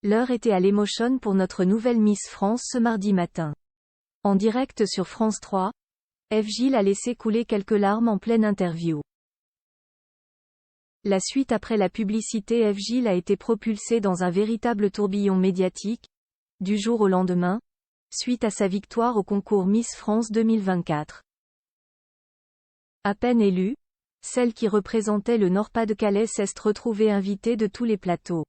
L'heure était à l'émotion pour notre nouvelle Miss France ce mardi matin. En direct sur France 3, Eve Gilles a laissé couler quelques larmes en pleine interview. La suite après la publicité, Eve Gilles a été propulsée dans un véritable tourbillon médiatique, du jour au lendemain, suite à sa victoire au concours Miss France 2024. À peine élue, celle qui représentait le Nord-Pas-de-Calais s'est retrouvée invitée de tous les plateaux.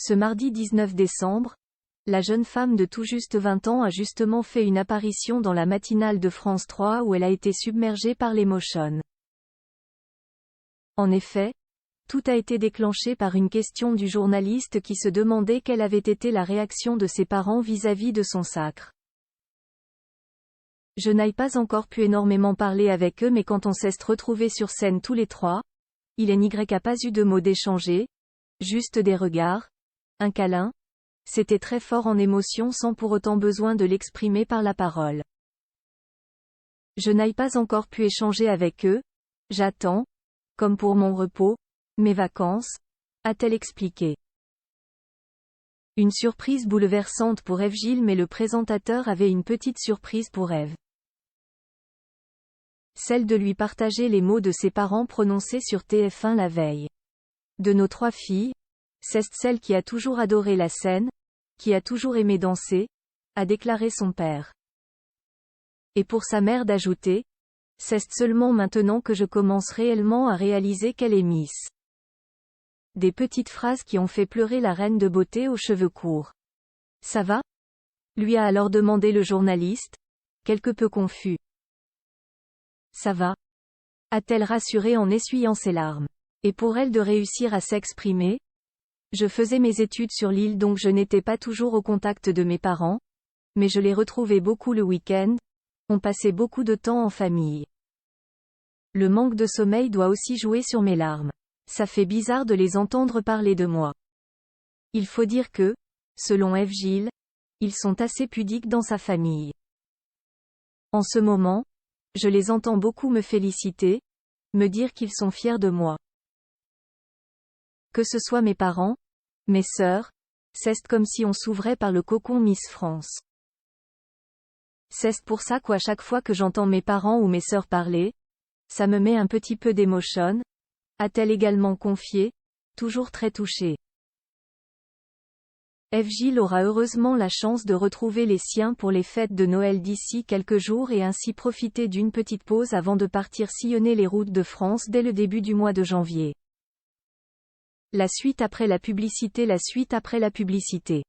Ce mardi 19 décembre, la jeune femme de tout juste 20 ans a justement fait une apparition dans la matinale de France 3 où elle a été submergée par l'émotion. En effet, tout a été déclenché par une question du journaliste qui se demandait quelle avait été la réaction de ses parents vis-à-vis de son sacre. Je n'ai pas encore pu énormément parler avec eux, mais quand on s'est retrouvés sur scène tous les trois, il n'y a pas eu de mots d'échanger, juste des regards, un câlin. C'était très fort en émotion sans pour autant besoin de l'exprimer par la parole. Je n'ai pas encore pu échanger avec eux, j'attends, comme pour mon repos, mes vacances, a-t-elle expliqué. Une surprise bouleversante pour Eve Gilles, mais le présentateur avait une petite surprise pour Eve. Celle de lui partager les mots de ses parents prononcés sur TF1 la veille. De nos trois filles, c'est celle qui a toujours adoré la scène, qui a toujours aimé danser, a déclaré son père. Et pour sa mère d'ajouter, c'est seulement maintenant que je commence réellement à réaliser qu'elle est Miss. Des petites phrases qui ont fait pleurer la reine de beauté aux cheveux courts. Ça va? Lui a alors demandé le journaliste, quelque peu confus. Ça va? A-t-elle rassuré en essuyant ses larmes. Et pour elle de réussir à s'exprimer? Je faisais mes études sur l'île donc je n'étais pas toujours au contact de mes parents, mais je les retrouvais beaucoup le week-end, on passait beaucoup de temps en famille. Le manque de sommeil doit aussi jouer sur mes larmes. Ça fait bizarre de les entendre parler de moi. Il faut dire que, selon Eve Gilles, ils sont assez pudiques dans sa famille. En ce moment, je les entends beaucoup me féliciter, me dire qu'ils sont fiers de moi. Que ce soit mes parents, mes sœurs, c'est comme si on s'ouvrait par le cocon Miss France. C'est pour ça qu'à chaque fois que j'entends mes parents ou mes sœurs parler, ça me met un petit peu d'émotion, a-t-elle également confié, toujours très touchée. Eve Gilles aura heureusement la chance de retrouver les siens pour les fêtes de Noël d'ici quelques jours et ainsi profiter d'une petite pause avant de partir sillonner les routes de France dès le début du mois de janvier. La suite après la publicité.